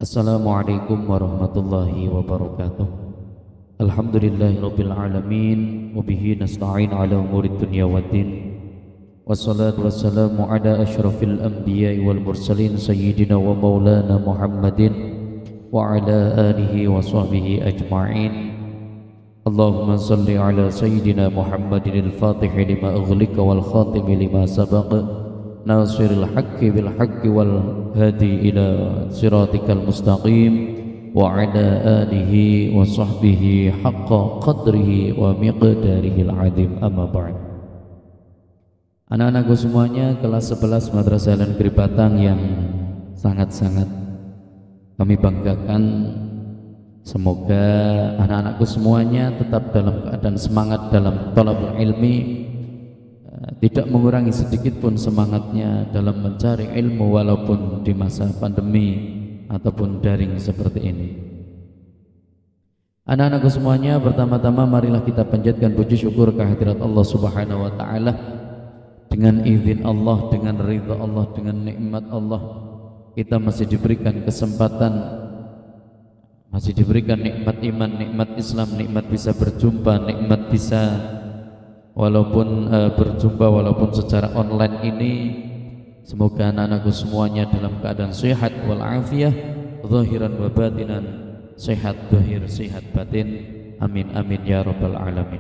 Assalamualaikum warahmatullahi wabarakatuh. Alhamdulillahi rabbil alamin, wabihi nasta'in ala umurid dunya waddin. Wassalatu wassalamu ala ashrafil anbiya'i wal mursalin sayyidina wa maulana Muhammadin wa ala alihi wa sahbihi ajma'in. Allahumma salli ala sayyidina Muhammadin al-fatihi lima aghlika wal khatimi lima sabaqa nasiril haqqi bil haqqi wal hadi ila siratikal mustaqim wa ala alihi wa sahbihi haqqa qadrihi wa miqdarihil azim, amma ba'd. Anak-anakku semuanya, kelas 11 Madrasah Al Negeri Batang yang sangat-sangat kami banggakan. Semoga anak-anakku semuanya tetap dalam keadaan semangat dalam thalabul ilmi, tidak mengurangi sedikit pun semangatnya dalam mencari ilmu walaupun di masa pandemi ataupun daring seperti ini. Anak-anakku semuanya, pertama-tama marilah kita panjatkan puji syukur kehadirat Allah Subhanahu wa taala. Dengan izin Allah, dengan ridha Allah, dengan nikmat Allah, kita masih diberikan kesempatan, masih diberikan nikmat iman, nikmat Islam, nikmat bisa berjumpa, nikmat bisa walaupun berjumpa walaupun secara online ini. Semoga anak-anakku semuanya dalam keadaan sehat walafiat, zahiran wa batinan, sehat zahir, sehat batin. Amin amin ya rabbal alamin.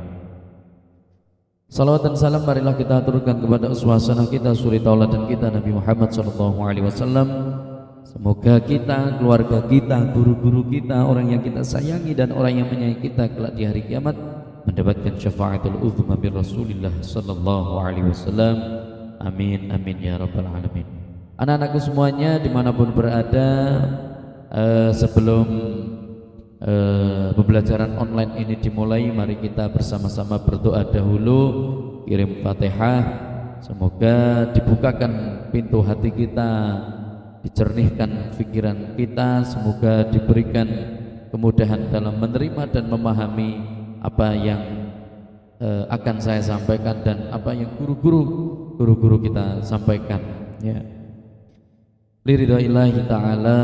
Salawat dan salam marilah kita aturkan kepada uswah hasanah kita, suri tauladan kita, Nabi Muhammad sallallahu alaihi wasallam. Semoga kita, keluarga kita, guru-guru kita, orang yang kita sayangi dan orang yang menyayangi kita kelak di hari kiamat mendapatkan syafaatul uzma bir Rasulillah sallallahu alaihi wasallam. Amin amin ya rabbal alamin. Anak-anakku semuanya dimanapun berada, sebelum pembelajaran online ini dimulai, mari kita bersama-sama berdoa dahulu, kirim Fatihah. Semoga dibukakan pintu hati kita, dicernihkan pikiran kita, semoga diberikan kemudahan dalam menerima dan memahami apa yang akan saya sampaikan dan apa yang guru-guru kita sampaikan, ya. Liridha'illahi ta'ala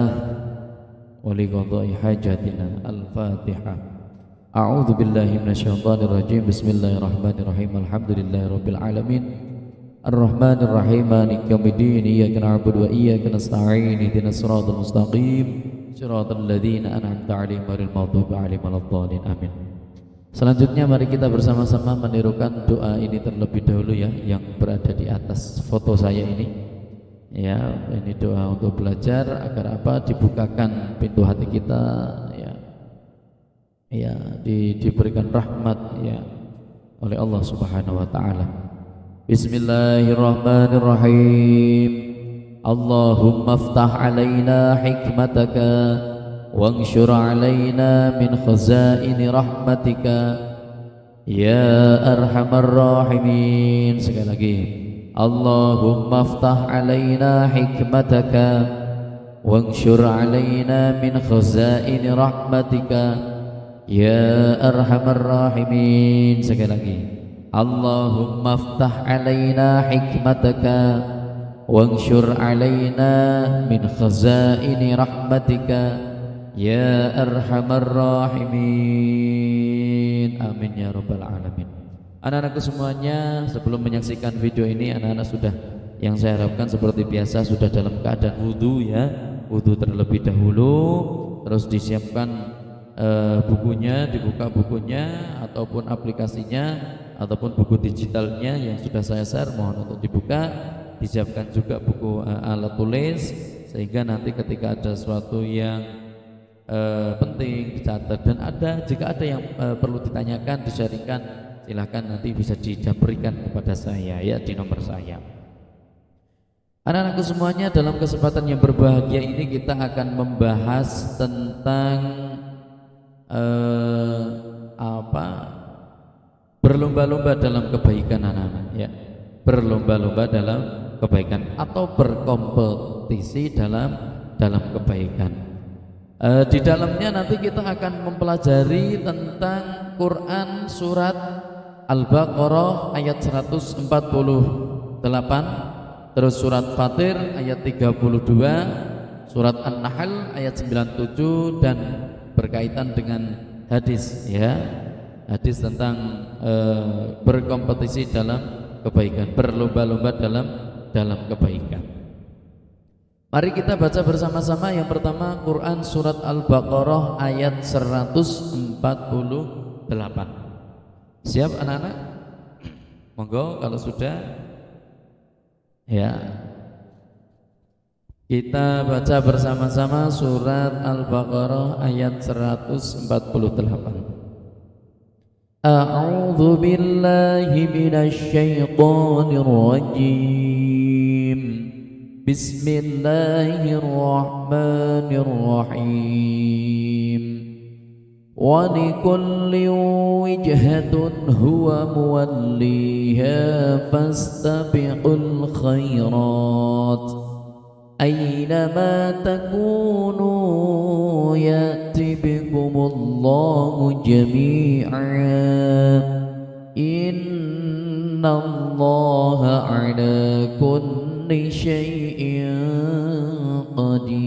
wa liqadha'i hajatina. Al-Fatihah. A'udzu billahi minasyaitonir rajim. Bismillahirrahmanirrahim. Alhamdulillahi rabbil alamin. Ar-Rahmanir Rahim. Maliki yaumiddin. Iyyaka na'budu wa iyyaka nasta'in. Ihdinas siratal mustaqim. Shiratal ladzina an'amta 'alaihim ghairil maghdubi 'alaihim waladdallin. Amin. Selanjutnya mari kita bersama-sama menirukan doa ini terlebih dahulu, ya, yang berada di atas foto saya ini. Ya, ini doa untuk belajar agar apa? Dibukakan pintu hati kita, ya. Ya, diberikan rahmat, ya, oleh Allah Subhanahu wa taala. Bismillahirrahmanirrahim. Allahumma iftah 'alaina hikmataka وانشر علينا من خزائن رحمتك يا أرحم الراحمين. Sekali lagi, Allahumma aftah alaina hikmataka wanshur alaina min khazaini rahmatika ya arhamar rahimin. Sekali lagi, Allahumma aftah alaina hikmataka wanshur alaina min khazaini rahmatika ya arhamar rahimin. Amin ya rabbal alamin. Anak-anakku semuanya, sebelum menyaksikan video ini, anak-anak sudah, yang saya harapkan seperti biasa, sudah dalam keadaan wudu, ya. Wudu terlebih dahulu, terus disiapkan bukunya, dibuka bukunya ataupun aplikasinya ataupun buku digitalnya yang sudah saya share, mohon untuk dibuka. Disiapkan juga buku alat tulis, sehingga nanti ketika ada sesuatu yang penting dicatat, dan jika ada yang perlu ditanyakan, di-sharingkan, silahkan nanti bisa diberikan kepada saya, ya, di nomor saya. Anak-anakku semuanya, dalam kesempatan yang berbahagia ini kita akan membahas tentang berlomba-lomba dalam kebaikan, anak-anak, ya. Berlomba-lomba dalam kebaikan atau berkompetisi dalam kebaikan. Di dalamnya nanti kita akan mempelajari tentang Quran surat Al-Baqarah ayat 148, terus surat Fatir ayat 32, surat An-Nahl ayat 97 dan berkaitan dengan hadis ya. Hadis tentang berkompetisi dalam kebaikan, berlomba-lomba dalam kebaikan. Mari kita baca bersama-sama. Yang pertama Quran surat Al-Baqarah ayat 148. Siap anak-anak? Monggo kalau sudah ya. Kita baca bersama-sama surat Al-Baqarah ayat 148. A'udzu billahi minasy syaithanir rajim. Bismillahirrahmanirrahim. Wa likulli wijhatun huwa muwalliha fastabiqul khairat. Aynama takunu ya'ti bikumullahu jami'an. Innallaha ala kulli syai'in qadir.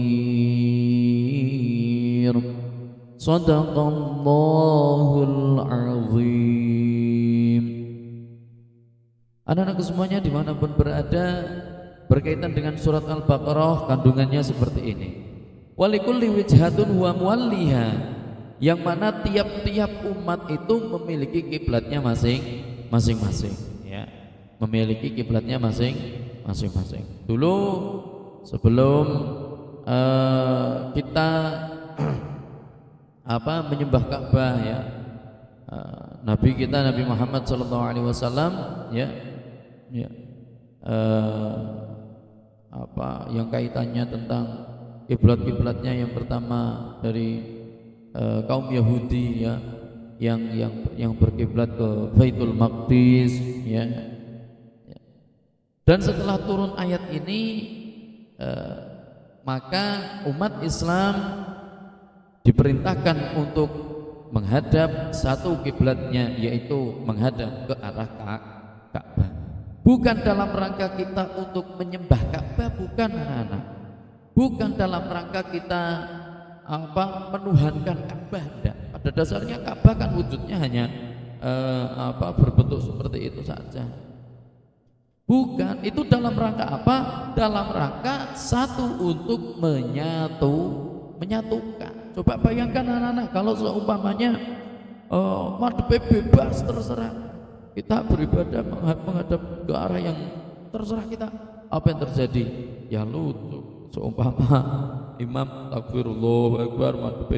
Shadaqallahul azim. Anak-anakku semuanya dimanapun berada, berkaitan dengan surat Al-Baqarah kandungannya seperti ini. Walikulli wijhatun huwa muwalliha, yang mana tiap-tiap umat itu memiliki kiblatnya masing-masing ya. Memiliki kiblatnya masing-masing. Dulu sebelum kita menyembah Ka'bah ya, Nabi kita Nabi Muhammad SAW ya, yang kaitannya tentang kiblat-kiblatnya, yang pertama dari kaum Yahudi ya, yang berkiblat ke Baitul Maqdis ya. Dan setelah turun ayat ini maka umat Islam diperintahkan untuk menghadap satu kiblatnya, yaitu menghadap ke arah Ka'bah. Bukan dalam rangka kita untuk menyembah Ka'bah, bukan anak-anak. Bukan dalam rangka kita menuhankan Ka'bah, tidak. Pada dasarnya Ka'bah kan wujudnya hanya berbentuk seperti itu saja. Bukan, itu dalam rangka apa? Dalam rangka satu, untuk menyatukan. Coba bayangkan anak-anak, kalau seumpamanya madhep bebas, terserah kita beribadah menghadap ke arah yang terserah kita, apa yang terjadi? Ya lucu. Seumpama imam takbirullah akbar madhep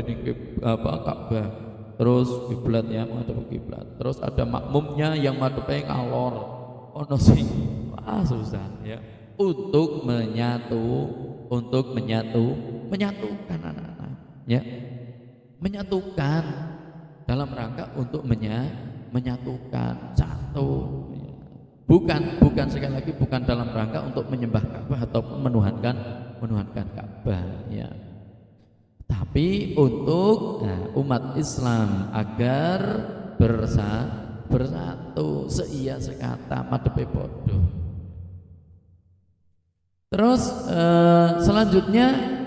Ka'bah, terus kiblatnya menghadap kiblat, terus ada makmumnya yang madhepnya ngalor, ono sing susah ya. Untuk menyatukan anak-anak ya, menyatukan dalam rangka untuk menyatukan satu ya. Bukan sekali lagi, bukan dalam rangka untuk menyembah Ka'bah ataupun menuhankan Ka'bah ya, tapi untuk umat Islam agar bersatu, seia sekata, madhepe podo. Terus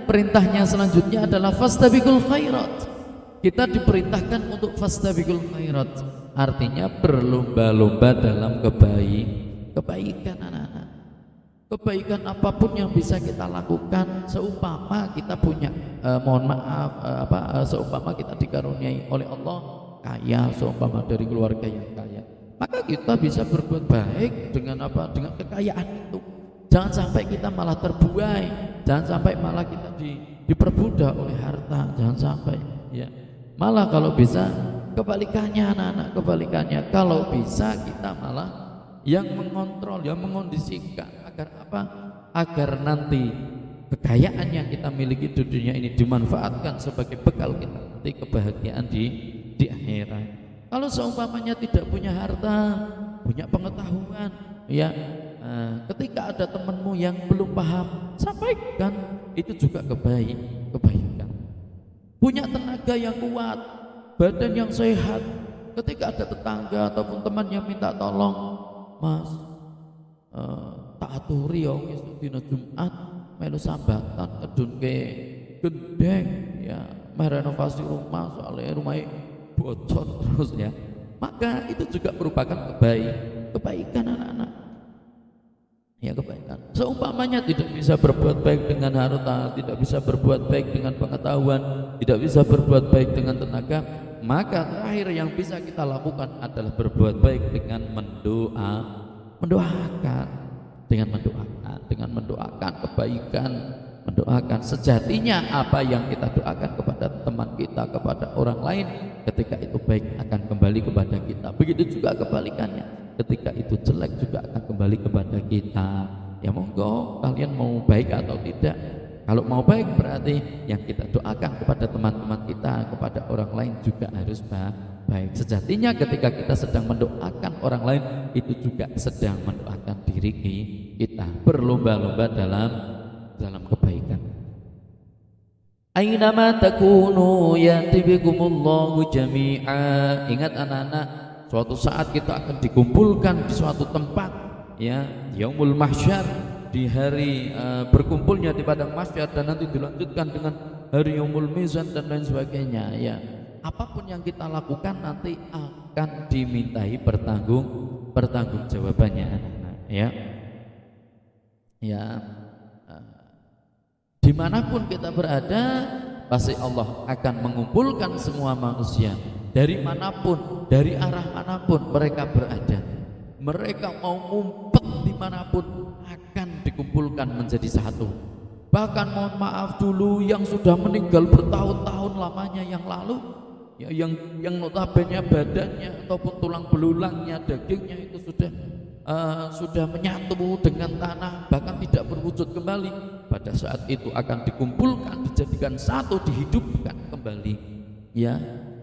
perintahnya selanjutnya adalah fastabiqul khairat. Kita diperintahkan untuk fastabiqul khairat, artinya berlomba-lomba dalam kebaikan anak-anak. Kebaikan apapun yang bisa kita lakukan, seumpama kita punya seumpama kita dikaruniai oleh Allah kaya, seumpama dari keluarga yang kaya, maka kita bisa berbuat baik dengan kekayaan itu. Jangan sampai kita malah terbuai, jangan sampai malah kita diperbudak oleh harta, jangan sampai ya. Malah kalau bisa kebalikannya anak-anak, kebalikannya, kalau bisa kita malah yang mengontrol, yang mengondisikan agar apa? Agar nanti kekayaan yang kita miliki di dunia ini dimanfaatkan sebagai bekal kita nanti kebahagiaan di akhirat. Kalau seumpamanya tidak punya harta, punya pengetahuan ya, ketika ada temanmu yang belum paham, sampaikan, itu juga kebaikan. Punya tenaga yang kuat, badan yang sehat, ketika ada tetangga ataupun teman yang minta tolong, Mas, tak aturi ya dina Jumat, melu sambatan kedunke gendeng ya, merenovasi rumah soalnya rumahnya bocor terus ya, maka itu juga merupakan kebaikan anak-anak ya, kebaikan. Seumpamanya tidak bisa berbuat baik dengan harta, tidak bisa berbuat baik dengan pengetahuan, tidak bisa berbuat baik dengan tenaga, maka terakhir yang bisa kita lakukan adalah berbuat baik dengan mendoakan kebaikan, mendoakan. Sejatinya apa yang kita doakan kepada teman kita, kepada orang lain, ketika itu baik akan kembali kepada kita. Begitu juga kebalikannya, ketika itu jelek juga akan kembali kepada kita. Ya monggo kalian mau baik atau tidak. Kalau mau baik berarti yang kita doakan kepada teman-teman kita, kepada orang lain juga harus baik. Sejatinya ketika kita sedang mendoakan orang lain, itu juga sedang mendoakan diri kita. Berlomba-lomba dalam kebaikan. Ainama takunu ya'ti bikumullahu jami'a. Ingat anak-anak, suatu saat kita akan dikumpulkan di suatu tempat ya, yaumul mahsyar, di hari berkumpulnya di padang mahsyar, dan nanti dilanjutkan dengan hari yaumul mizan dan lain sebagainya ya. Apapun yang kita lakukan nanti akan dimintai pertanggungjawabannya anak-anak ya. Ya, dimanapun kita berada, pasti Allah akan mengumpulkan semua manusia dari manapun, dari arah manapun mereka berada. Mereka mau ngumpet dimanapun akan dikumpulkan menjadi satu. Bahkan mohon maaf dulu yang sudah meninggal bertahun-tahun lamanya yang lalu ya, yang notabene badannya ataupun tulang belulangnya, dagingnya itu sudah menyatu dengan tanah, bahkan tidak berwujud kembali, pada saat itu akan dikumpulkan, dijadikan satu, dihidupkan kembali ya,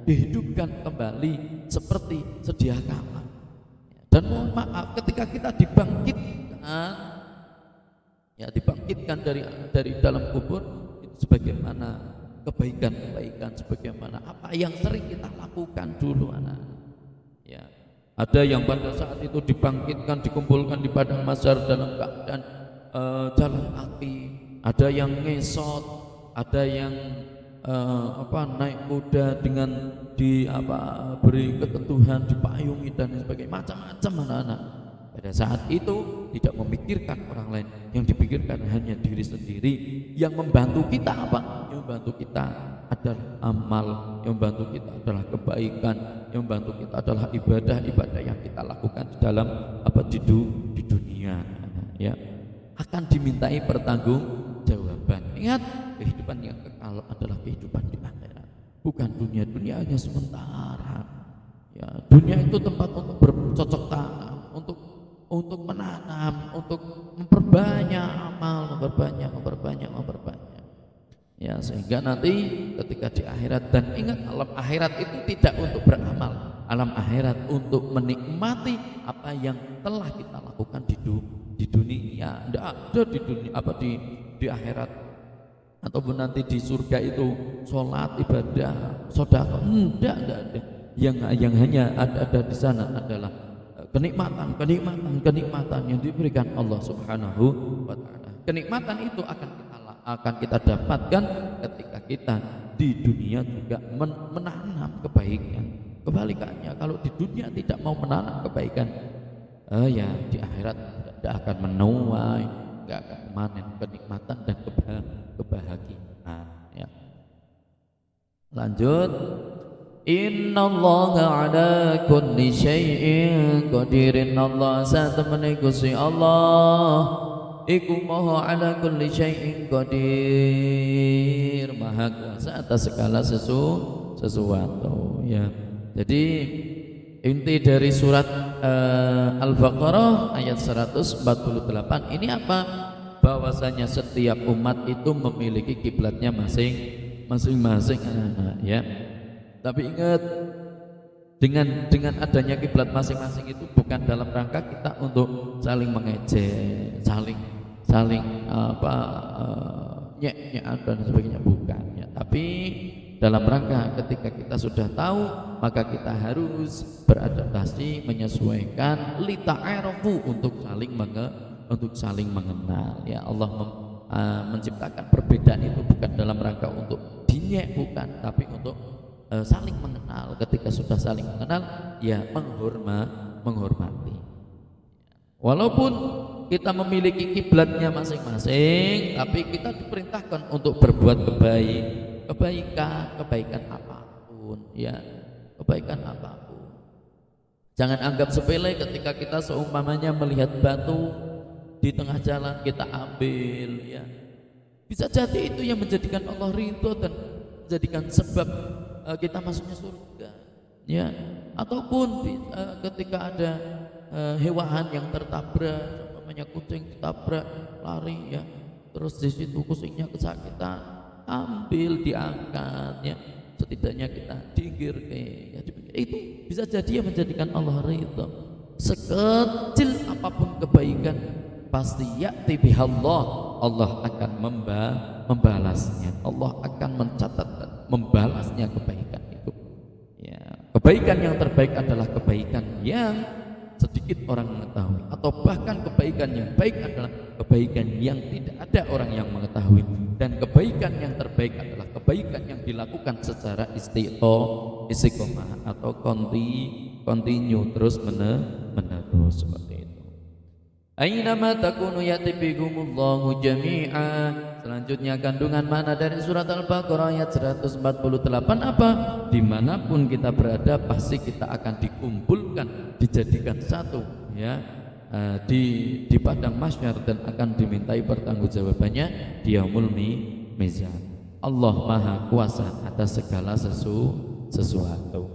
dihidupkan kembali seperti sedia kala. Dan mohon maaf ketika kita dibangkitkan dari dalam kubur, itu sebagaimana kebaikan-kebaikan, sebagaimana apa yang sering kita lakukan dulu anak ya. Ada yang pada saat itu dibangkitkan, dikumpulkan di padang mahsyar dalam keadaan jalan kaki, ada yang ngesot, ada yang naik kuda dengan beri keteduhan, dipayungi dan sebagainya, macam-macam anak-anak. Pada saat itu tidak memikirkan orang lain, yang dipikirkan hanya diri sendiri. Yang membantu kita apa? Yang membantu kita adalah amal, yang membantu kita adalah kebaikan, yang membantu kita adalah ibadah yang kita lakukan di dalam di dunia ya, akan dimintai pertanggungjawaban. Ingat, kehidupan yang kekal adalah kehidupan di akhirat, bukan dunia hanya sementara ya. Dunia itu tempat untuk bercocok tanam, untuk menanam, untuk memperbanyak amal, memperbanyak ya, sehingga nanti ketika di akhirat. Dan ingat, alam akhirat itu tidak untuk beramal, alam akhirat untuk menikmati apa yang telah kita lakukan di dunia. Tidak ada di dunia di akhirat ataupun nanti di surga itu sholat, ibadah, sedekah, tidak ada. Yang hanya ada di sana adalah kenikmatan yang diberikan Allah Subhanahu wa taala. Kenikmatan itu akan kita dapatkan ketika kita di dunia juga menanam kebaikan. Kebalikannya, kalau di dunia tidak mau menanam kebaikan, ya di akhirat tidak akan menuai, tidak akan memanen kenikmatan dan kebahagiaan ya. Lanjut, innallaha ala kulli syai'in qadir. Innallaha satamani Gusti Allah iku maha ala kulli syai'in qadir, maha kuasa atas segala sesuatu ya. Jadi inti dari surat Al-Baqarah ayat 148 ini apa? Bahwasanya setiap umat itu memiliki kiblatnya masing-masing anak-anak ya. Tapi ingat, dengan adanya kiblat masing-masing itu bukan dalam rangka kita untuk saling mengejek, saling nyek-nyekan dan sebagainya, bukan ya. Tapi dalam rangka ketika kita sudah tahu, maka kita harus beradaptasi, menyesuaikan, lita'arafu, untuk saling mengenal ya. Allah menciptakan perbedaan itu bukan dalam rangka untuk dinyek, bukan, tapi untuk saling mengenal. Ketika sudah saling mengenal, ya menghormati. Walaupun kita memiliki kiblatnya masing-masing, tapi kita diperintahkan untuk berbuat kebaikan apapun, ya, kebaikan apapun. Jangan anggap sepele ketika kita seumpamanya melihat batu di tengah jalan kita ambil, ya. Bisa jadi itu yang menjadikan Allah ridho dan menjadikan sebab kita masuknya surga, ya. Ataupun ketika ada hewan yang tertabrak, namanya kucing ditabrak lari, ya, terus di situ kucingnya kesakitan, ambil, diangkat, ya, setidaknya kita dingkir, ya, itu bisa jadi yang menjadikan Allah ridho. Sekecil apapun kebaikan, pasti ya'ti bihallah, Allah akan membalasnya, Allah akan mencatat dan membalasnya kebaikan itu, ya. Kebaikan yang terbaik adalah kebaikan yang sedikit orang mengetahui, atau bahkan kebaikan yang baik adalah kebaikan yang tidak ada orang yang mengetahui. Dan kebaikan yang terbaik adalah kebaikan yang dilakukan secara istiqomah atau continue, terus menerus, seperti itu. Ainama takunu ya'ti bikumullahu jami'a. Selanjutnya kandungan makna dari surat Al-Baqarah ayat 148 apa? Dimanapun kita berada pasti kita akan dikumpulkan, dijadikan satu, ya, di padang mahsyar, dan akan dimintai pertanggungjawabannya di yaumul mizan. Allah Maha Kuasa atas segala sesuatu.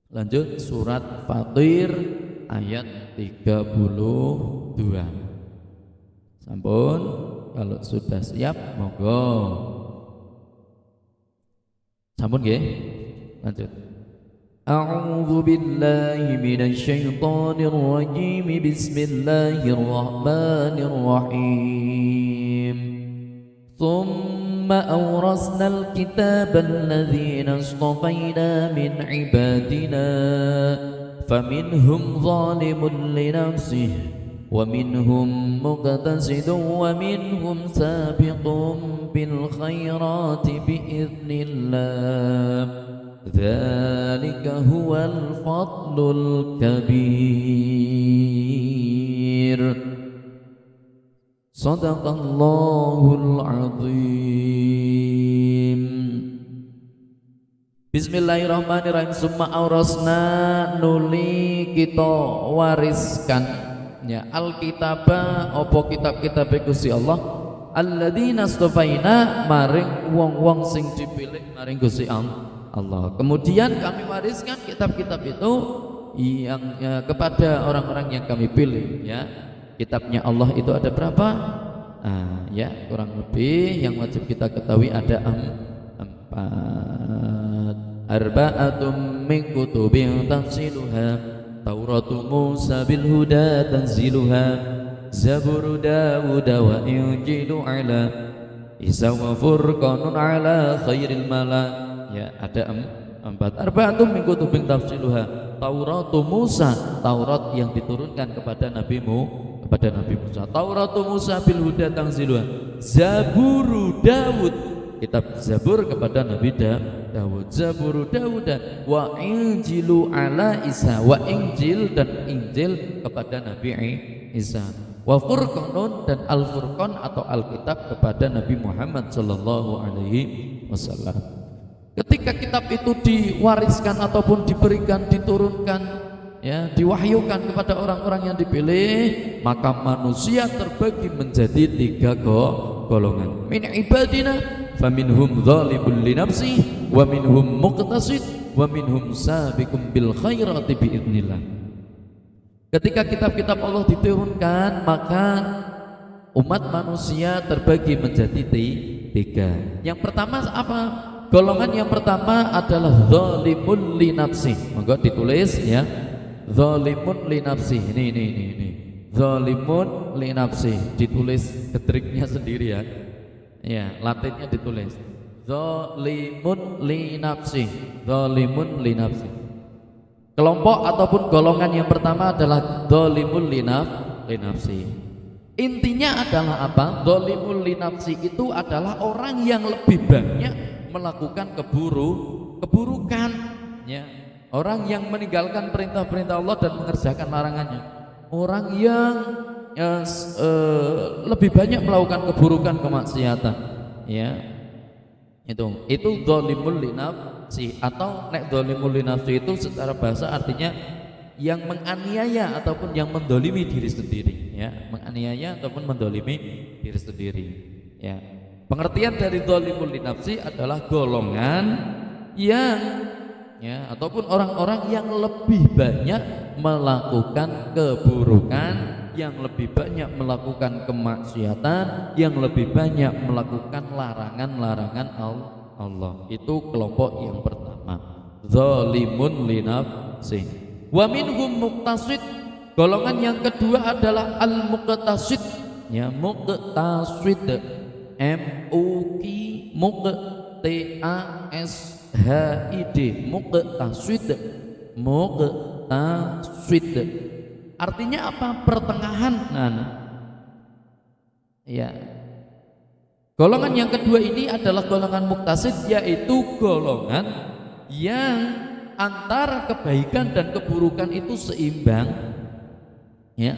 Lanjut surat Fatir ayat 32. Sampun, kalau sudah siap monggo. Sampun nggih? Lanjut. A'udzu billahi minasy syaithanir rajim. Bismillahirrahmanirrahim. Thumma awrasnal kitaba alladhina istafayna min ibadina faminhum zalimun linafsihi ومنهم مقتصد ومنهم سابق بالخيرات بإذن الله ذلك هو الفضل الكبير صدق الله العظيم. Bismillahirrahmanirrahim. Summa aurasna, nuli kita wariskan, ya, alkitabah opo kitab-kitab Gusti Allah, alladzina astafaina, maring wong-wong sing dipilih maring Gusti Allah. Kemudian kami wariskan kitab-kitab itu yang, ya, kepada orang-orang yang kami pilih, ya. Kitabnya Allah itu ada berapa? Ya, kurang lebih yang wajib kita ketahui ada 4. Arba'atum min kutubin tafsiluha Tauratu Musa bil huda tanziluha Zaburu Dawud wa Injilu ala Isa wa Furqanun ala khairil mala. Ya, ada 4. Arba'atum min kutubin tafsiluha. Tauratu Musa, Taurat yang diturunkan kepada Nabi Musa. Tauratu Musa bil huda tanziluha. Zaburu Dawud, kitab Zabur kepada Nabi Dawud. Zaburu Dawud wa Injilu ala Isa, wa Injil dan Injil kepada Nabi Isa. Wa Furqanun, dan Al-Furqan atau Alkitab kepada Nabi Muhammad sallallahu alaihi wasallam. Ketika kitab itu diwariskan ataupun diberikan, diturunkan, ya, diwahyukan kepada orang-orang yang dipilih, maka manusia terbagi menjadi 3 golongan. Min ibadina faminhum zalimun li nafsihi wa minhum muqtasid wa minhum sabiqum bil khairati biidznillah. Ketika kitab-kitab Allah diturunkan, maka umat manusia terbagi menjadi 3. Yang pertama apa? Golongan yang pertama adalah zalimun li nafsihi. Monggo ditulis, ya. Zalimun li nafsihi. Ini. Zalimun li nafsihi, ditulis ketriknya sendiri, ya. Ya, Latinnya ditulis zalimun li nafsi, zalimun li nafsi. Kelompok ataupun golongan yang pertama adalah zalimun li nafsi. Intinya adalah apa? Zalimul linafsi itu adalah orang yang lebih banyak melakukan keburukan, ya. Orang yang meninggalkan perintah-perintah Allah dan mengerjakan larangannya. Orang yang lebih banyak melakukan keburukan, kemaksiatan, ya. Itu zalimul linafsi, atau nek zalimul linafsi itu secara bahasa artinya yang menganiaya ataupun yang mendolimi diri sendiri, ya, menganiaya ataupun mendolimi diri sendiri, ya. Pengertian dari zalimul linafsi adalah golongan yang, ya, ataupun orang-orang yang lebih banyak melakukan keburukan, yang lebih banyak melakukan kemaksiatan, yang lebih banyak melakukan larangan-larangan Allah. Itu kelompok yang pertama, zalimun linafsi. Wa minhum muqtasid. Golongan yang kedua adalah al-muqtasid, ya, muqtasid, muqtasid, muqtasid. Artinya apa? Pertengahan. Ya. Golongan yang kedua ini adalah golongan muqtasid, yaitu golongan yang antara kebaikan dan keburukan itu seimbang, ya.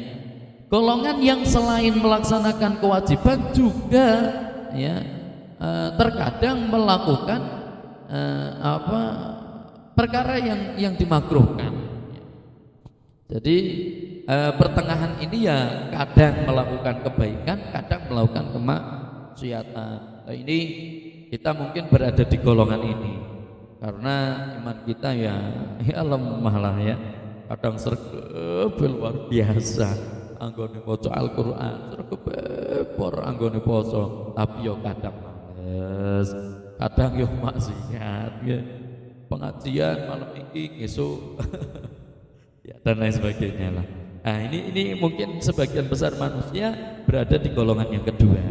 Golongan yang selain melaksanakan kewajiban juga, ya, terkadang melakukan perkara yang dimakruhkan. Jadi pertengahan ini ya kadang melakukan kebaikan, kadang melakukan kemaksiatan. Nah, ini kita mungkin berada di golongan ini karena iman kita ya lemah lah, ya. Kadang sregep luar biasa anggone maca Al-Qur'an, sregep por anggone poso, tapi yo kadang males, kadang yo maksiat, ya. Pengajian malam ini esuk ya, dan lain sebagainya lah. Nah, ini mungkin sebagian besar manusia berada di golongan yang kedua.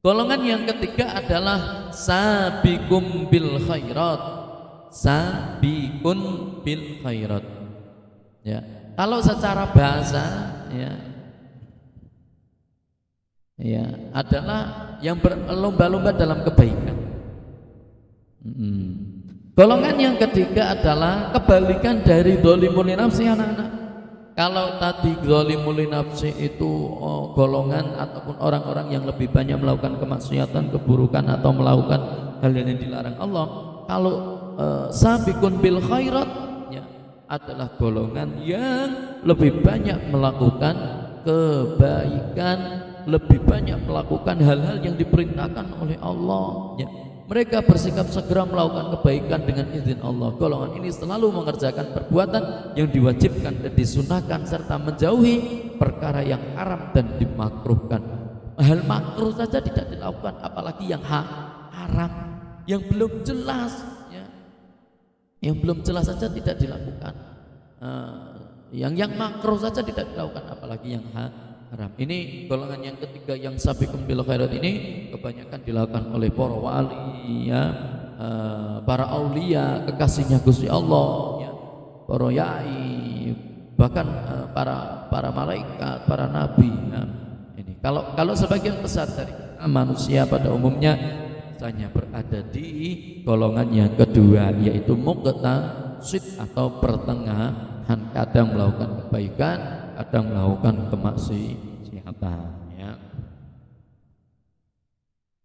Golongan yang ketiga adalah sabiqum bil khairat. Sabiqun bil khairat. Ya. Kalau secara bahasa, ya adalah yang berlomba-lomba dalam kebaikan. Golongan yang ketiga adalah kebalikan dari zalimul linafsi, anak-anak. Kalau tadi zalimul linafsi itu golongan ataupun orang-orang yang lebih banyak melakukan kemaksiatan, keburukan atau melakukan hal yang dilarang Allah. Kalau sabiqun bil khairat, ya, adalah golongan yang lebih banyak melakukan kebaikan, lebih banyak melakukan hal-hal yang diperintahkan oleh Allah, ya. Mereka bersikap segera melakukan kebaikan dengan izin Allah. Golongan ini selalu mengerjakan perbuatan yang diwajibkan dan disunahkan, serta menjauhi perkara yang haram dan dimakruhkan. Hal makruh saja tidak dilakukan, apalagi yang haram, yang belum jelas, ya. Yang belum jelas saja tidak dilakukan. Yang makruh saja tidak dilakukan, apalagi yang haram. Ini golongan yang ketiga yang sabiqum bil khairat ini kebanyakan dilakukan oleh para wali, ya, para aulia, kekasihnya Gusti Allah, ya, para yai, bahkan para malaikat, para nabi, ya. Ini kalau sebagian besar dari manusia pada umumnya hanya berada di golongan yang kedua, yaitu muqtasid atau pertengahan, kadang melakukan kebaikan, kadang melakukan kemaksiatan, ya.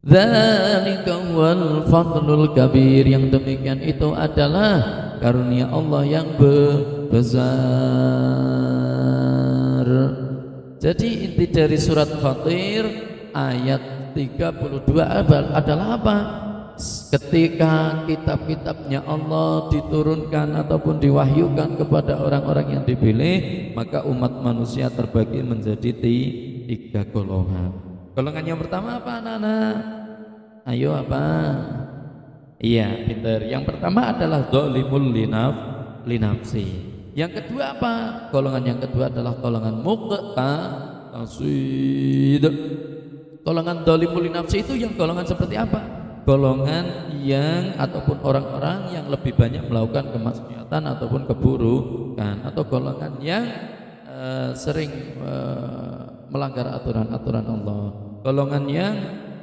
Dzalika wal fadlul kabir. Yang demikian itu adalah karunia Allah yang besar. Jadi inti dari surat Fatir ayat 32 adalah apa? Ketika kitab-kitabnya Allah diturunkan ataupun diwahyukan kepada orang-orang yang dipilih, maka umat manusia terbagi menjadi tiga golongan. Golongan yang pertama apa, anak-anak? Ayo, apa? Iya, pintar. Yang pertama adalah zalimul linafsi. Yang kedua apa? Golongan yang kedua adalah golongan muqtasid. Golongan zalimul linafsi itu yang golongan seperti apa? Golongan yang ataupun orang-orang yang lebih banyak melakukan kemaksiatan ataupun keburukan, atau golongan yang sering melanggar aturan-aturan Allah, golongan yang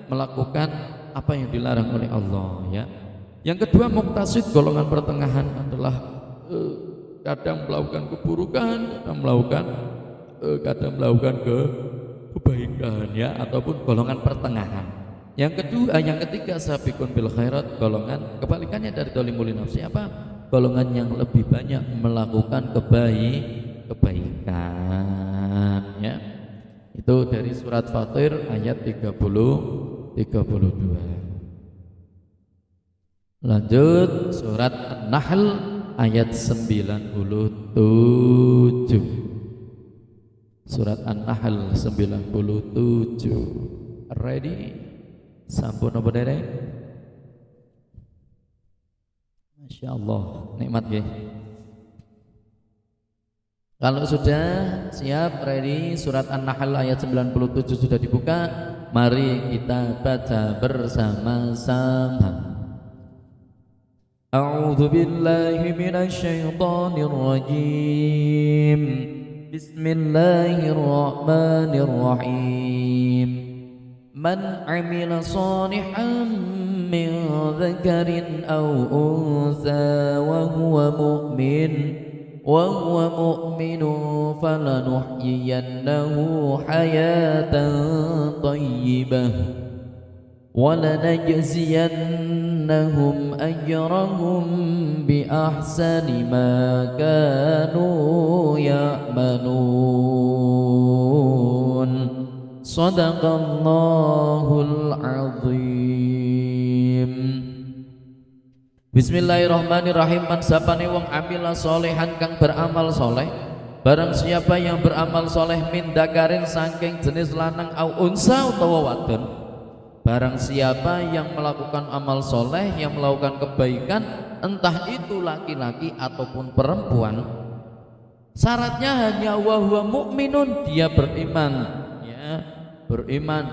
melakukan apa yang dilarang oleh Allah, ya. Yang kedua muktasid, golongan pertengahan adalah kadang melakukan keburukan, kadang melakukan kebaikan, ya, ataupun golongan pertengahan. Yang ketiga sabiqun bil khairat, golongan kebalikannya dari dolimul nafsi, apa? Golongan yang lebih banyak melakukan kebaikan, ya. Itu dari surat Fatir ayat 32. Lanjut surat An-Nahl ayat 97. Surat An-Nahl 97. Ready? Sampun apa dereng? Masya Allah, nikmat ya. Kalau sudah siap, ready, surat An-Nahl ayat 97 sudah dibuka. Mari kita baca bersama-sama. A'udzu billahi minasy syaithanir rajim. Bismillahirrahmanirrahim. Man 'amila shalihan min dzakarin aw untha wa huwa mu'min falanuhyiyannahu hayatan thayyibah wa lanajziyannahum ajrahum bi ahsani ma kanu ya'malun. Shadaqallahul azim. Bismillahirrahmanirrahim. Man sapane wong amila solehan kang beramal soleh, barang siapa yang beramal soleh min dakarin saking jenis lanang au unsa utawa wadon, barang siapa yang melakukan amal soleh, yang melakukan kebaikan, entah itu laki-laki ataupun perempuan, syaratnya hanya wa huwa mu'minun, dia beriman, ya, beriman,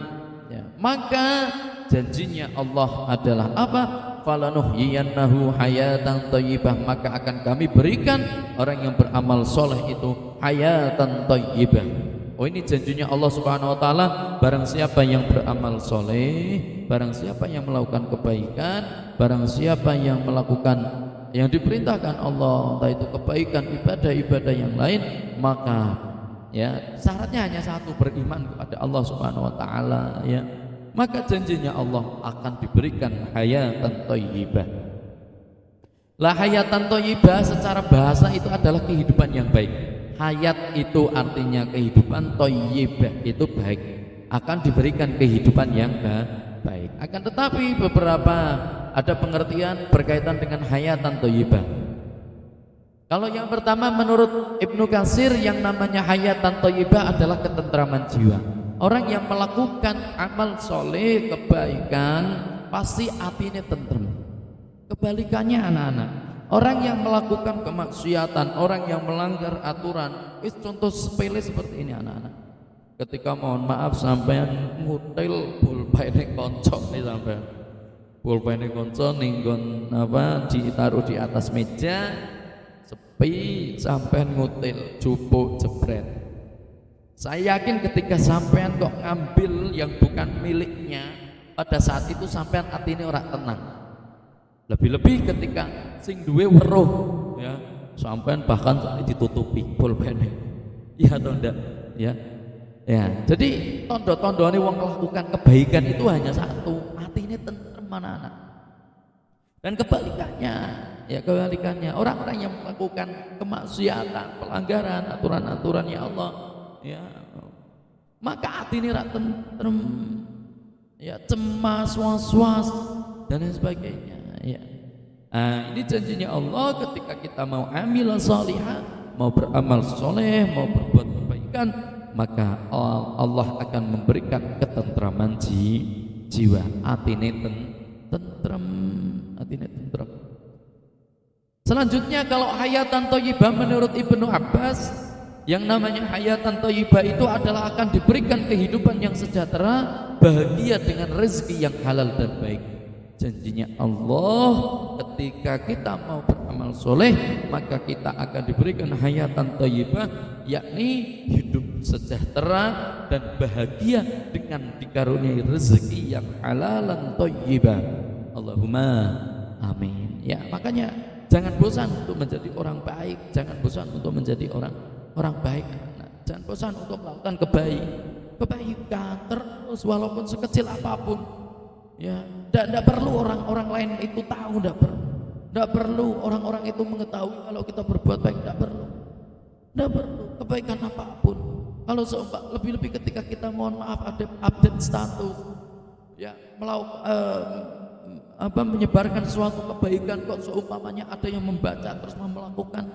ya. Maka janjinya Allah adalah apa? Falanuhyiyannahu hayatan thayyibah, maka akan kami berikan orang yang beramal soleh itu hayatan thayyibah. Oh, ini janjinya Allah Subhanahu wa taala, barang siapa yang beramal soleh, barang siapa yang melakukan kebaikan, barang siapa yang melakukan yang diperintahkan Allah, entah itu kebaikan, ibadah-ibadah yang lain, maka ya syaratnya hanya satu, beriman kepada Allah Subhanahu wa taala, ya. Maka janjinya Allah akan diberikan hayatan thayyibah. La hayatan thayyibah secara bahasa itu adalah kehidupan yang baik. Hayat itu artinya kehidupan, thayyibah itu baik. Akan diberikan kehidupan yang baik. Akan tetapi beberapa ada pengertian berkaitan dengan hayatan thayyibah. Kalau yang pertama menurut Ibnu Katsir, yang namanya hayatan thayyibah adalah ketentraman jiwa. Orang yang melakukan amal soleh, kebaikan, pasti hatinya tentrem. Kebalikannya anak-anak, orang yang melakukan kemaksiatan, orang yang melanggar aturan, contoh sepele seperti ini anak-anak. Ketika mohon maaf sampean ngutil pulpene konco nih, sampean pulpene konco ninggon apa ditaruh di atas meja, sepi, sampean ngutil jupuk jebret. Saya yakin ketika sampean kok ngambil yang bukan miliknya, pada saat itu sampean hatinya orang tenang. Lebih-lebih ketika sing duwe weruh, ya, sampean bahkan ditutupi pulpene. Iya atau enggak? Ya. Ya, jadi tondo-tondone wong melakukan kebaikan itu hanya satu, hatinya tentrem anak-anak. Dan kebalikannya, orang-orang yang melakukan kemaksiatan, pelanggaran aturan-aturannya Allah, ya, maka hati ini rak tentrem, ya, cemas, was-was dan lain sebagainya, ya. Nah, ini janjinya Allah ketika kita mau amil salihah, mau beramal soleh, mau berbuat kebaikan, maka Allah akan memberikan ketentraman jiwa, hati ini tentrem, hati ini tentrem. Selanjutnya kalau hayatan thayyibah menurut Ibnu Abbas, yang namanya hayatan thayyibah itu adalah akan diberikan kehidupan yang sejahtera, bahagia dengan rezeki yang halal dan baik. Janjinya Allah, ketika kita mau beramal soleh maka kita akan diberikan hayatan thayyibah, yakni hidup sejahtera dan bahagia dengan dikaruniai rezeki yang halalan thayyibah. Allahumma amin. Ya, makanya jangan bosan untuk menjadi orang baik, jangan bosan untuk menjadi orang baik. Nah, jangan bosan untuk melakukan kebaikan terus walaupun sekecil apapun. Ya, tidak perlu orang-orang lain itu tahu, tidak perlu orang-orang itu mengetahui kalau kita berbuat baik, tidak perlu kebaikan apapun. Kalau lebih-lebih ketika kita mohon maaf update status, ya menyebarkan suatu kebaikan, kok seumpamanya ada yang membaca terus melakukan,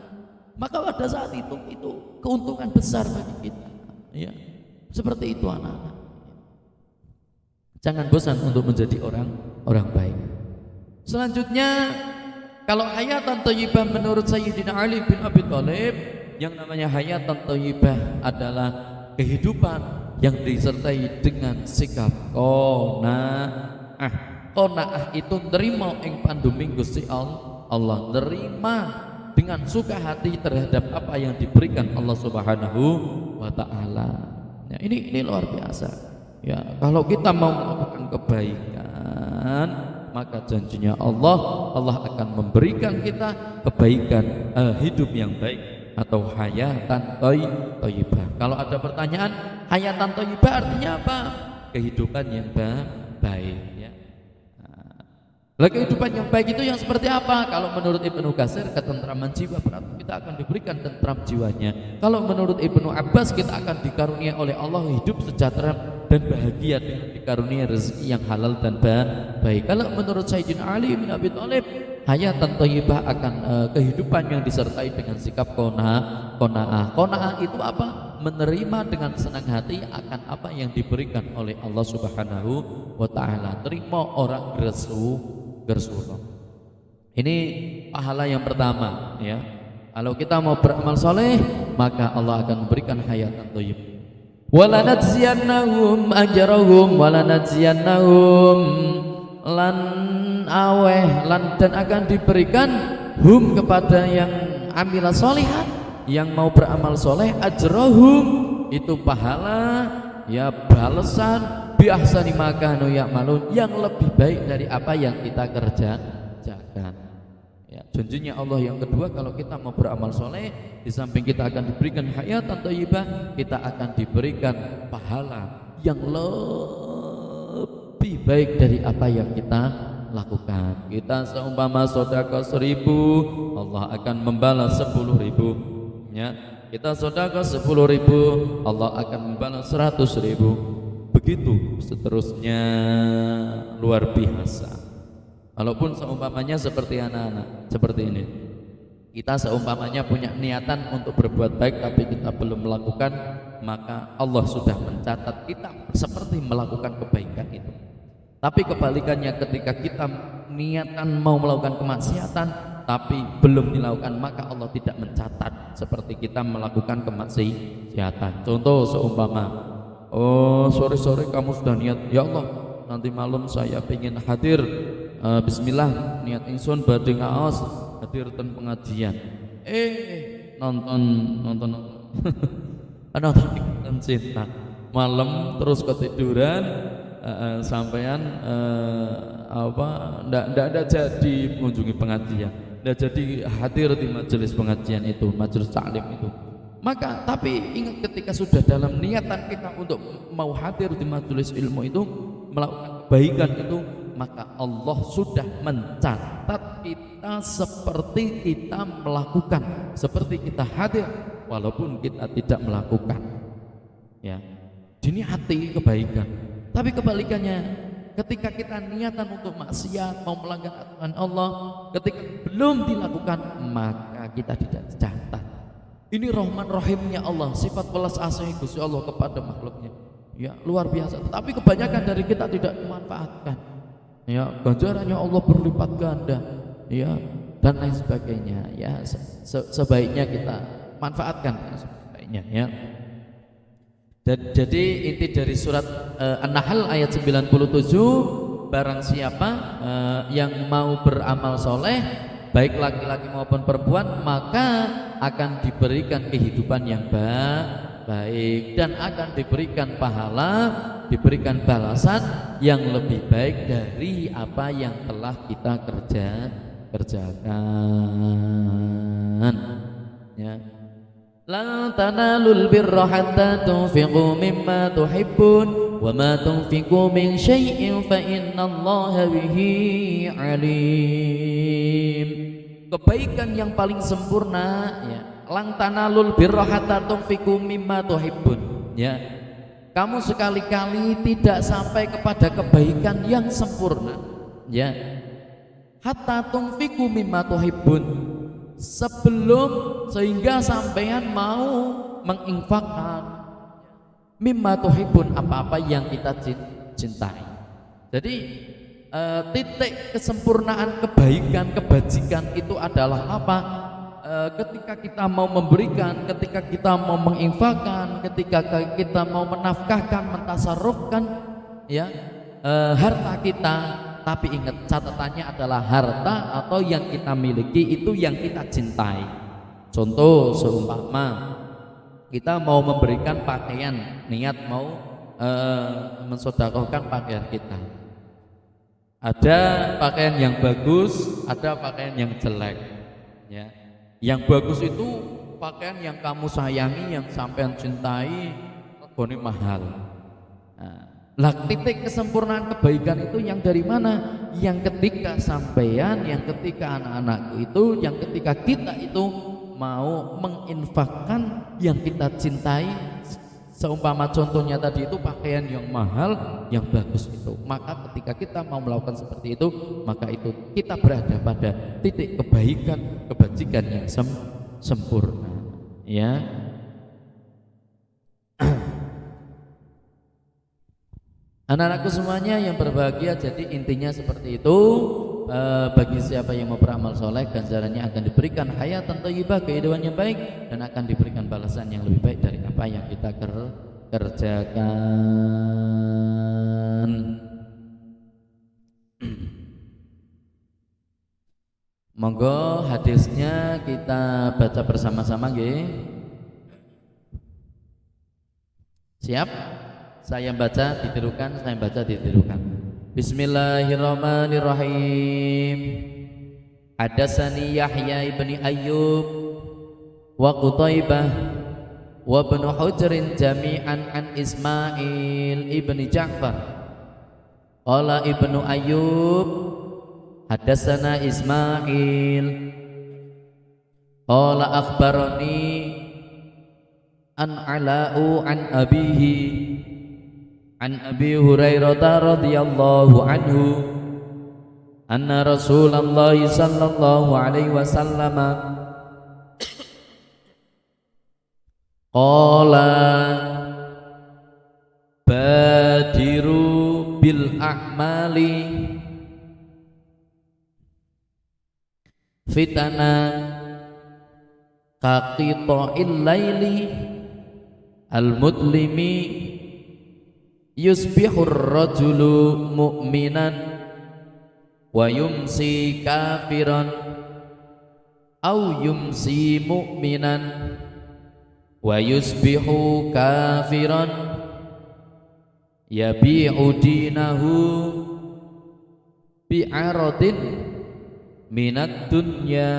maka pada saat itu keuntungan besar bagi kita. Ya, seperti itu anak-anak. Jangan bosan untuk menjadi orang baik. Selanjutnya, kalau hayatan thayyibah menurut Sayyidina Ali bin Abi Thalib, yang namanya hayatan thayyibah adalah kehidupan yang disertai dengan sikap qanaah. Qanaah itu nerima ing panduming Gusti Allah, nerima dengan suka hati terhadap apa yang diberikan Allah Subhanahu wa taala. Ya, ini luar biasa. Ya, kalau kita mau melakukan kebaikan, maka janjinya Allah akan memberikan kita kebaikan, hidup yang baik atau hayatan thayyibah. Kalau ada pertanyaan, hayatan thayyibah artinya apa? Kehidupan yang baik, ya. Nah, kehidupan yang baik itu yang seperti apa? Kalau menurut Ibnu Katsir, ketentraman jiwa, berarti kita akan diberikan tentram jiwanya. Kalau menurut Ibnu Abbas, kita akan dikarunia oleh Allah hidup sejahtera dan bahagia dengan dikarunia rezeki yang halal dan baik. Kalau menurut Sayyidina Ali bin Abi Thalib, hayatan thayyibah akan kehidupan yang disertai dengan sikap qanaah. Qanaah itu apa? Menerima dengan senang hati akan apa yang diberikan oleh Allah Subhanahu wa taala. Terima orang gersuh. Ini pahala yang pertama, ya. Kalau kita mau beramal soleh, maka Allah akan memberikan hayatan thayyibah. Walanajziyannahum ajrahum walanajziyannahum lan dan akan diberikan hum kepada yang amila solihat, yang mau beramal soleh, ajrahum itu pahala, ya, balasan bi ahsani ma kanu ya'malun, yang lebih baik dari apa yang kita kerjakan. Ya, janjinya Allah yang kedua, kalau kita mau beramal soleh, di samping kita akan diberikan hayatan thayyibah, kita akan diberikan pahala yang lebih baik dari apa yang kita lakukan. Kita seumpama sedekah 1000, Allah akan membalas 10.000. Ya, kita sedekah 10.000, Allah akan membalas 100.000. Begitu seterusnya, luar biasa. Walaupun seumpamanya seperti anak-anak seperti ini, kita seumpamanya punya niatan untuk berbuat baik tapi kita belum melakukan, maka Allah sudah mencatat kita seperti melakukan kebaikan itu. Tapi kebalikannya, ketika kita niatan mau melakukan kemaksiatan tapi belum dilakukan, maka Allah tidak mencatat seperti kita melakukan kemaksiatan. Contoh seumpama, oh sore kamu sudah niat, ya Allah nanti malam saya ingin hadir, bismillah niat ingsun badhe ngaos hadir ten pengajian, nonton nonton cinta malam terus ketiduran, sampean ndak ada jadi mengunjungi pengajian, ndak jadi hadir di majelis pengajian itu, majelis taklim itu. Maka tapi ingat, ketika sudah dalam niatan kita untuk mau hadir di majelis ilmu itu, melakukan kebaikan itu, maka Allah sudah mencatat kita seperti kita melakukan, seperti kita hadir walaupun kita tidak melakukan. Ya, diniati kebaikan. Tapi kebalikannya, ketika kita niatan untuk maksiat, mau melanggar aturan Allah, ketika belum dilakukan, maka kita tidak dicatat. Ini rahman rahimnya Allah, sifat welas asih Gusti Allah kepada makhluknya. Ya, luar biasa. Tapi kebanyakan dari kita tidak memanfaatkan. Ya, ganjarannya Allah berlipat ganda. Ya, dan lain sebagainya. Ya, sebaiknya kita manfaatkan sebaiknya, ya. Jadi inti dari surat An-Nahl ayat 97, barang siapa yang mau beramal soleh, baik laki-laki maupun perempuan, maka akan diberikan kehidupan yang baik dan akan diberikan pahala, diberikan balasan yang lebih baik dari apa yang telah kita kerjakan. Ya. Lan tanalul birra hatta tunfiqu mimma tuhibbun wa ma tunfiqu min syai'in fa innallaha bihi alim. Kebaikan yang paling sempurna, ya, lang tanalul birra hatta tunfiqu mimma tuhibbun, ya. Kamu sekali-kali tidak sampai kepada kebaikan yang sempurna, ya. Hatta tunfiqu mimma tuhibbun, sebelum sehingga sampean mau menginfakkan mimma tuhibbun, apa-apa yang kita cintai. Jadi titik kesempurnaan kebaikan, kebajikan itu adalah apa? Ketika kita mau memberikan, ketika kita mau menginfakkan, ketika kita mau menafkahkan, mentasarrufkan, ya, harta kita. Tapi ingat, catatannya adalah harta atau yang kita miliki itu yang kita cintai. Contoh, seumpama kita mau memberikan pakaian, niat mau mensedekahkan pakaian kita. Ada pakaian yang bagus, ada pakaian yang jelek, ya. Yang bagus itu pakaian yang kamu sayangi, yang sampean cintai, regane mahal. Lah, titik kesempurnaan kebaikan itu yang dari mana? Yang ketika sampean, yang ketika anak-anakku itu, yang ketika kita itu mau menginfakkan yang kita cintai. Seumpama contohnya tadi itu pakaian yang mahal, yang bagus itu. Maka ketika kita mau melakukan seperti itu, maka itu kita berada pada titik kebaikan, kebajikan yang sempurna, ya. Anak-anakku semuanya yang berbahagia, jadi intinya seperti itu. Bagi siapa yang mau beramal soleh, ganjarannya akan diberikan hayatan thayyibah, kehidupan yang baik, dan akan diberikan balasan yang lebih baik dari apa yang kita kerjakan. Monggo hadisnya kita baca bersama-sama, nggih. Siap? Saya baca ditirukan, saya baca ditirukan. Bismillahirrahmanirrahim. Hadatsani Yahya ibni Ayyub wa Qutaibah wa ibn Hujr jami'an an Ismail ibni Ja'far. Qala ibnu Ayyub hadatsana Ismail qala akhbarani an Ala'u an abihi an Abi Hurairah radhiyallahu anhu anna Rasulullah sallallahu alaihi wasallam qala badiru bil a'mali fitana kaqita'il laili al-mudlimi yusbihur rajulu mu'minan wa yumsi kafiran au yumsi mu'minan wa yusbihu kafiran yabi'u dinahu bi'aradin minad dunya.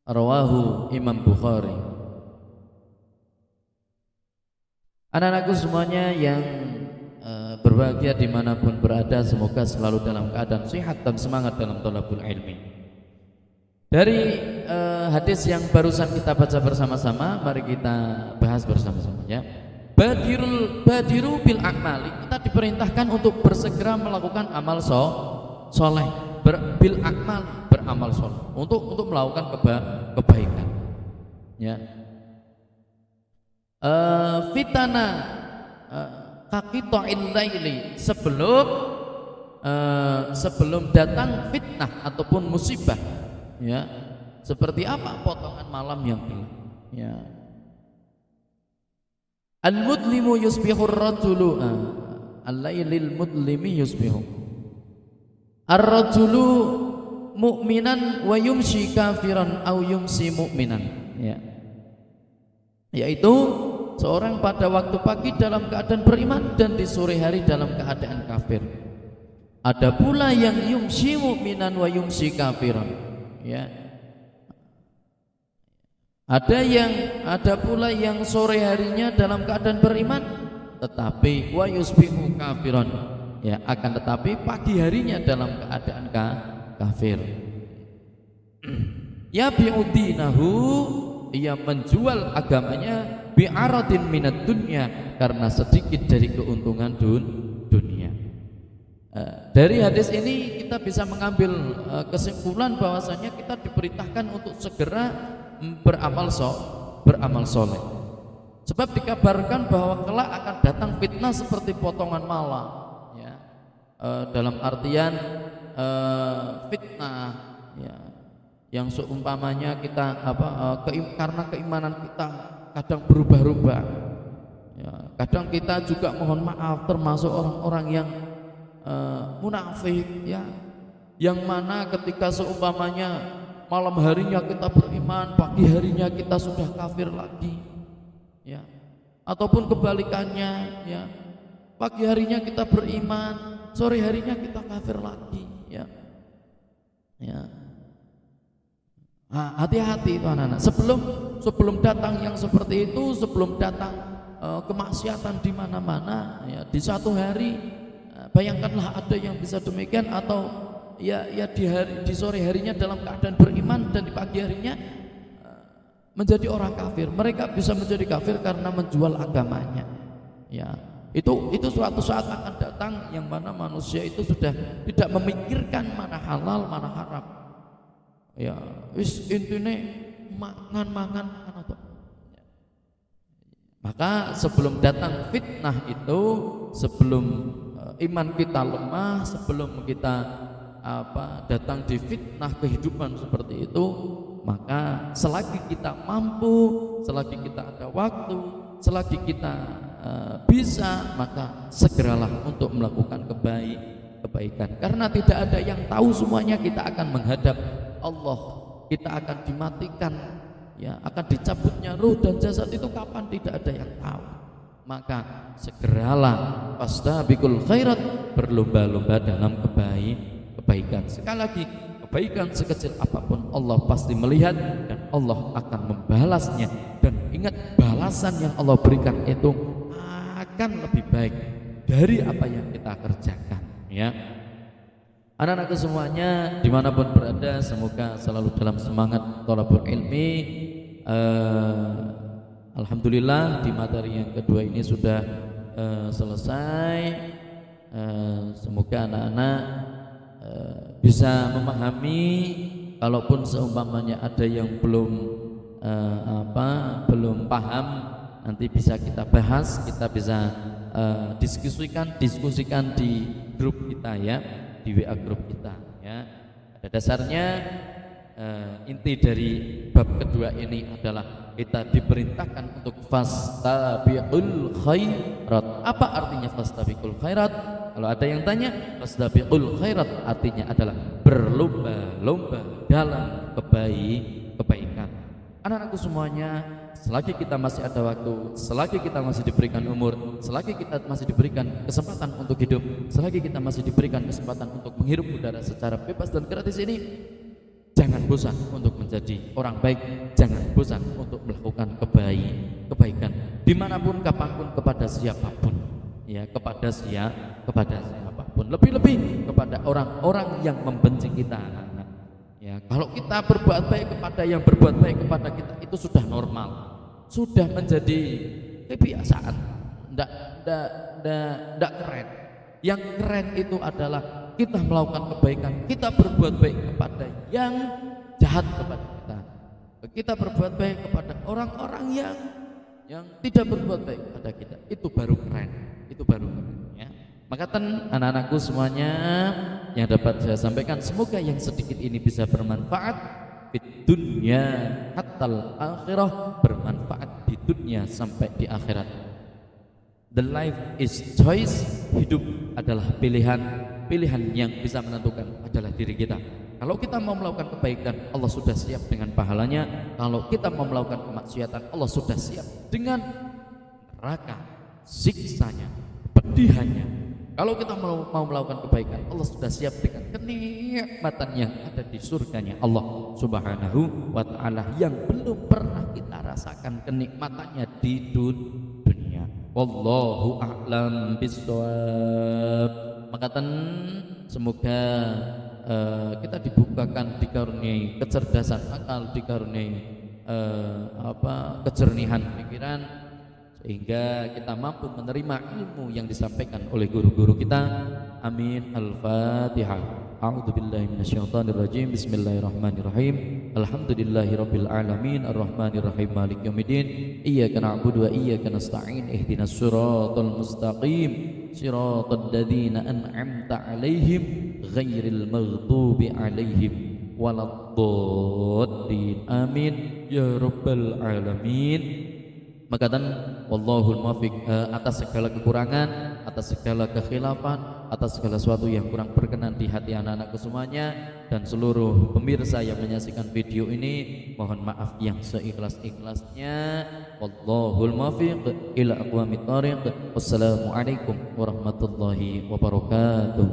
Rawahu Imam Bukhari. Anak-anakku semuanya yang berbahagia dimanapun berada, semoga selalu dalam keadaan sehat dan semangat dalam thalabul ilmi. Dari hadis yang barusan kita baca bersama-sama, mari kita bahas bersama-sama, ya. Badiru bil a'mali, kita diperintahkan untuk bersegera melakukan amal soleh, bil a'mal, beramal soleh, untuk melakukan kebaikan, ya. Fitana kaqita'il laili, sebelum datang fitnah ataupun musibah, ya. Seperti apa? Potongan malam yang gelap, ya. Al-mudlimu yusbihu ar-rajulu al-lailil mudlimi yusbihu ar-rajulu mu'minan wa yumsi kafiran au yumsi mu'minan, ya. Yaitu seorang pada waktu pagi dalam keadaan beriman dan di sore hari dalam keadaan kafir. Ada pula yang yumsi mu'minan wa yumsi kafiran, ya. Ada pula yang sore harinya dalam keadaan beriman tetapi wa yusbihu kafiran, ya, akan tetapi pagi harinya dalam keadaan kafir. Ya bi'udinahu, ia menjual agamanya bi'aradin minad dunya, karena sedikit dari keuntungan dunia. Dari hadis ini kita bisa mengambil kesimpulan bahwasanya kita diperintahkan untuk segera beramal soleh. Sebab dikabarkan bahwa kelak akan datang fitnah seperti potongan malam, ya. Dalam artian fitnah, ya, yang seumpamanya kita karena keimanan kita kadang berubah-ubah, ya. Kadang kita juga mohon maaf termasuk orang-orang yang munafik, ya, yang mana ketika seumpamanya malam harinya kita beriman, pagi harinya kita sudah kafir lagi, ya. Ataupun kebalikannya, ya, pagi harinya kita beriman, sore harinya kita kafir lagi, ya. Ya. Nah, hati-hati itu anak-anak. Sebelum datang yang seperti itu, sebelum datang kemaksiatan di mana-mana, ya, di satu hari, bayangkanlah ada yang bisa demikian, atau ya di sore harinya dalam keadaan beriman dan di pagi harinya menjadi orang kafir. Mereka bisa menjadi kafir karena menjual agamanya, ya. Itu suatu saat akan datang yang mana manusia itu sudah tidak memikirkan mana halal mana haram, ya, wis intine mangan atau. Maka sebelum datang fitnah itu, sebelum iman kita lemah, sebelum kita datang di fitnah kehidupan seperti itu, maka selagi kita mampu, selagi kita ada waktu, selagi kita bisa, maka segeralah untuk melakukan kebaikan, karena tidak ada yang tahu semuanya. Kita akan menghadap Allah, kita akan dimatikan, ya, akan dicabutnya ruh dan jasad itu kapan, tidak ada yang tahu. Maka segeralah fastabiqul khairat, berlomba-lomba dalam kebaikan. Sekali lagi, kebaikan sekecil apapun Allah pasti melihat dan Allah akan membalasnya. Dan ingat, balasan yang Allah berikan itu akan lebih baik dari apa yang kita kerjakan, ya. Anak-anakku semuanya dimanapun berada, semoga selalu dalam semangat thalabul ilmi. Alhamdulillah di materi yang kedua ini sudah selesai. Semoga anak-anak bisa memahami. Kalaupun seumpamanya ada yang belum paham, nanti bisa kita bahas, kita bisa diskusikan di grup kita, ya, di WA grup kita, ya. Pada dasarnya inti dari bab kedua ini adalah kita diperintahkan untuk fastabiqul khairat. Apa artinya fastabiqul khairat? Kalau ada yang tanya, fastabiqul khairat artinya adalah berlomba-lomba dalam kebaikan. Anak-anakku semuanya, selagi kita masih ada waktu, selagi kita masih diberikan umur, selagi kita masih diberikan kesempatan untuk hidup, selagi kita masih diberikan kesempatan untuk menghirup udara secara bebas dan gratis ini, jangan bosan untuk menjadi orang baik, jangan bosan untuk melakukan kebaikan dimanapun, kapanpun, kepada siapapun, ya, kepada siapapun, lebih-lebih kepada orang-orang yang membenci kita. Ya, kalau kita berbuat baik kepada yang berbuat baik kepada kita, itu sudah normal, sudah menjadi kebiasaan, ndak keren. Yang keren itu adalah kita melakukan kebaikan, kita berbuat baik kepada yang jahat kepada kita, kita berbuat baik kepada orang-orang yang tidak berbuat baik kepada kita. Itu baru keren, ya. Maka anak-anakku semuanya, yang dapat saya sampaikan, semoga yang sedikit ini bisa bermanfaat di dunia hatal akhirah, bermanfaat di dunia sampai di akhirat. The life is choice. Hidup adalah pilihan. Pilihan yang bisa menentukan adalah diri kita. Kalau kita mau melakukan kebaikan, Allah sudah siap dengan pahalanya. Kalau kita mau melakukan kemaksiatan, Allah sudah siap dengan neraka, siksanya, pedihannya. Kalau kita mau melakukan kebaikan, Allah sudah siap dengan kenikmatan yang ada di surganya Allah Subhanahu wa ta'ala, yang belum pernah kita rasakan kenikmatannya di dunia. Wallahu a'lam bishawab. Makatan semoga kita dibukakan, dikaruniai kecerdasan akal, dikaruniai kejernihan pikiran, sehingga kita mampu menerima ilmu yang disampaikan oleh guru-guru kita. Amin. Al-Fatihah. A'udzubillahi minasyaitonirrajim. Bismillahirrahmanirrahim. Alhamdulillahirabbil alamin arrahmanirrahim maliki yaumiddin. Iyyaka na'budu wa iyyaka nasta'in. Ihdinas siratal mustaqim. Siratal ladzina an'amta 'alaihim ghairil maghdubi 'alaihim waladdallin. Amin ya rabbal alamin. Makatan wallahul muwaffiq. Atas segala kekurangan, atas segala kekhilafan, atas segala sesuatu yang kurang berkenan di hati anak-anakku semuanya dan seluruh pemirsa yang menyaksikan video ini, mohon maaf yang seikhlas-ikhlasnya. Wallahul muwaffiq ila aqwamit thoriq. Wassalamualaikum warahmatullahi wabarakatuh.